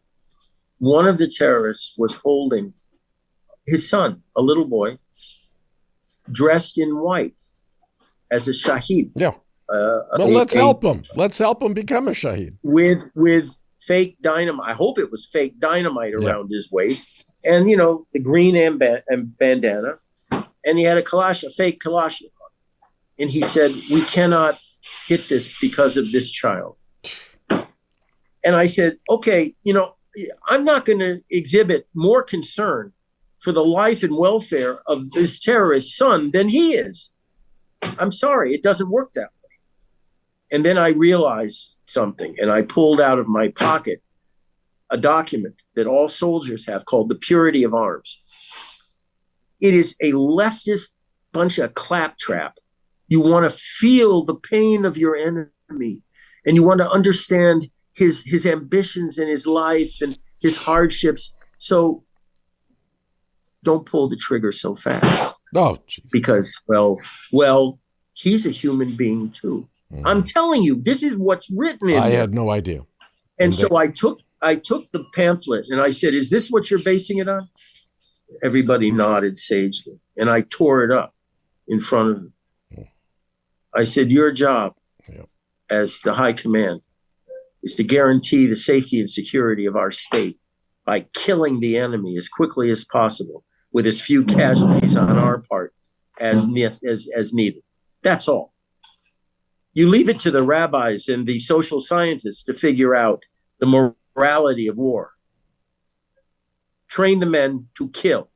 One of the terrorists was holding his son, a little boy, dressed in white as a shaheed. Yeah. Let's help him. Let's help him become a shaheed. With fake dynamite. I hope it was fake dynamite around his waist. And, the green and bandana. And he had a fake Kalashnikov. And he said, we cannot hit this because of this child. And I said, okay, I'm not going to exhibit more concern for the life and welfare of this terrorist's son than he is. I'm sorry, it doesn't work that way. And then I realized something, and I pulled out of my pocket a document that all soldiers have called the Purity of Arms. It is a leftist bunch of claptrap. You want to feel the pain of your enemy, and you want to understand his ambitions and his life and his hardships. So don't pull the trigger so fast. Oh, geez. Because, well, he's a human being too. Mm. I'm telling you, this is what's written in there. Had no idea. And so I took the pamphlet and I said, "Is this what you're basing it on?" Everybody nodded sagely, and I tore it up in front of them. I said, "Your job as the high command is to guarantee the safety and security of our state by killing the enemy as quickly as possible with as few casualties on our part as needed. That's all. You leave it to the rabbis and the social scientists to figure out the morality of war. Train the men to kill.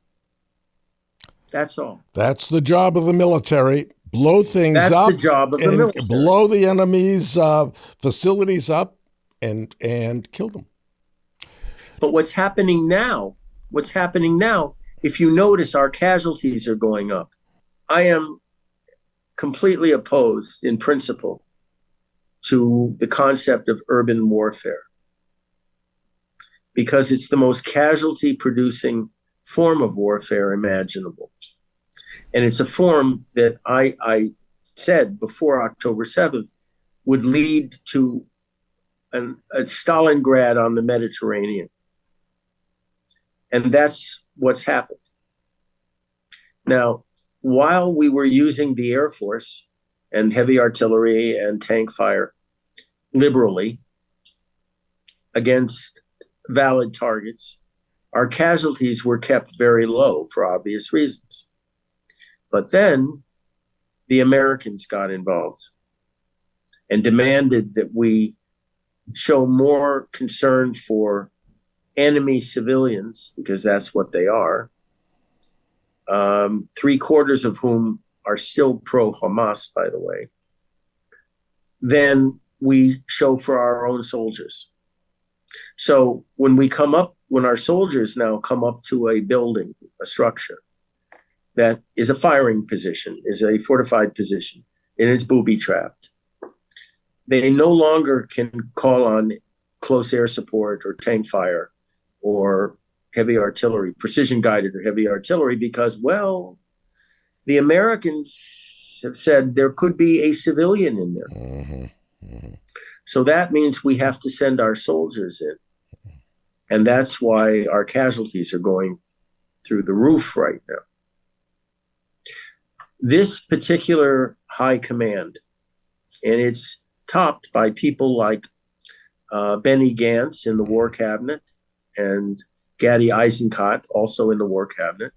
That's all. That's the job of the military. Blow things up. That's the job of the military. Blow the enemy's facilities up and kill them. But what's happening now, if you notice, our casualties are going up. I am completely opposed in principle to the concept of urban warfare because it's the most casualty-producing form of warfare imaginable. And it's a form that I said before October 7th would lead to a Stalingrad on the Mediterranean. And that's what's happened. Now, while we were using the Air Force and heavy artillery and tank fire liberally against valid targets, our casualties were kept very low for obvious reasons. But then the Americans got involved and demanded that we show more concern for enemy civilians, because that's what they are, 3/4 of whom are still pro-Hamas, by the way, than we show for our own soldiers. So when our soldiers now come up to a building, a structure that is a firing position, is a fortified position, and it's booby-trapped, they no longer can call on close air support or tank fire or heavy artillery, precision-guided or heavy artillery, because, well, the Americans have said there could be a civilian in there. Mm-hmm. Mm-hmm. So that means we have to send our soldiers in. And that's why our casualties are going through the roof right now. This particular high command, and it's topped by people like Benny Gantz in the War Cabinet and Gadi Eisenkot, also in the War Cabinet,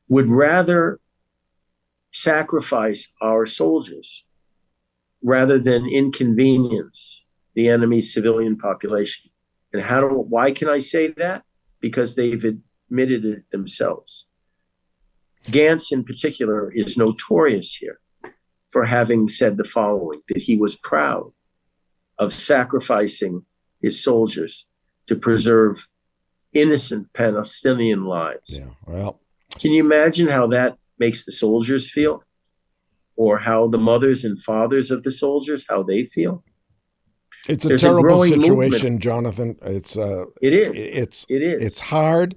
would rather sacrifice our soldiers rather than inconvenience the enemy's civilian population. And why can I say that? Because they've admitted it themselves. Gantz in particular is notorious here for having said the following, that he was proud of sacrificing his soldiers to preserve innocent Palestinian lives. Yeah, well, can you imagine how that makes the soldiers feel? Or how the mothers and fathers of the soldiers, how they feel? It's a terrible situation, Jonathan. It is. It's hard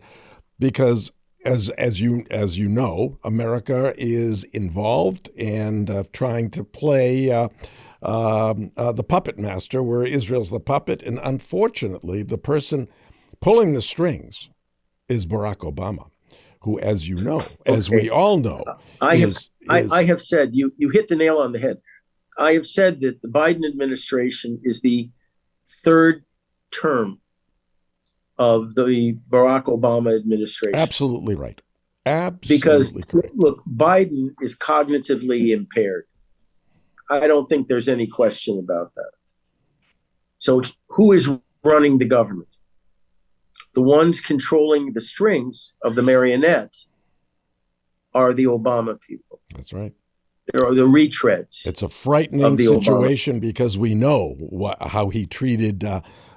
because as you know, America is involved and trying to play the puppet master, where Israel's the puppet, and unfortunately, the person pulling the strings is Barack Obama, who, as you know, as we all know, I have said, you hit the nail on the head. I have said that the Biden administration is the third term of the Barack Obama administration. Absolutely right. Absolutely because, correct. Look, Biden is cognitively impaired. I don't think there's any question about that. So who is running the government? the ones controlling the strings of the marionette are the Obama people. That's right. They're the retreads. It's a frightening situation because we know how he treated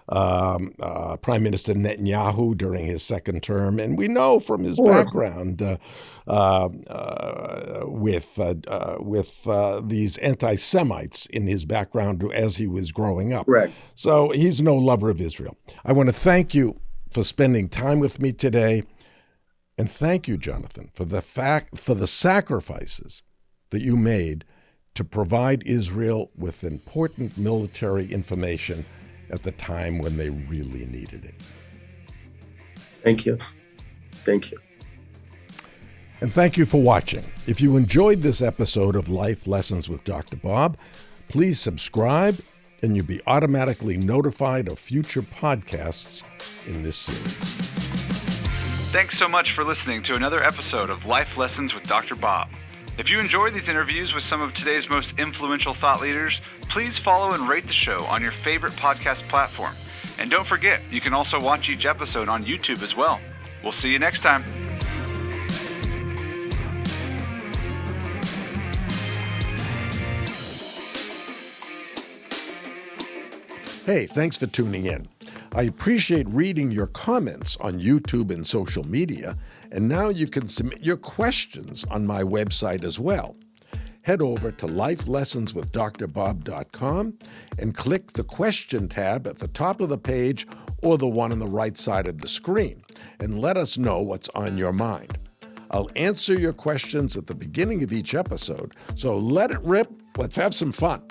Prime Minister Netanyahu during his second term, and we know from his background with these anti-Semites in his background as he was growing up. Correct. So he's no lover of Israel. I want to thank you for spending time with me today, and thank you, Jonathan, for the sacrifices that you made to provide Israel with important military information at the time when they really needed it. Thank you. Thank you. And thank you for watching. If you enjoyed this episode of Life Lessons with Dr. Bob, please subscribe and you'll be automatically notified of future podcasts in this series. Thanks so much for listening to another episode of Life Lessons with Dr. Bob. If you enjoyed these interviews with some of today's most influential thought leaders, please follow and rate the show on your favorite podcast platform. And don't forget, you can also watch each episode on YouTube as well. We'll see you next time. Hey, thanks for tuning in. I appreciate reading your comments on YouTube and social media, and now you can submit your questions on my website as well. Head over to lifelessonswithdrbob.com and click the question tab at the top of the page or the one on the right side of the screen, and let us know what's on your mind. I'll answer your questions at the beginning of each episode, so let it rip. Let's have some fun.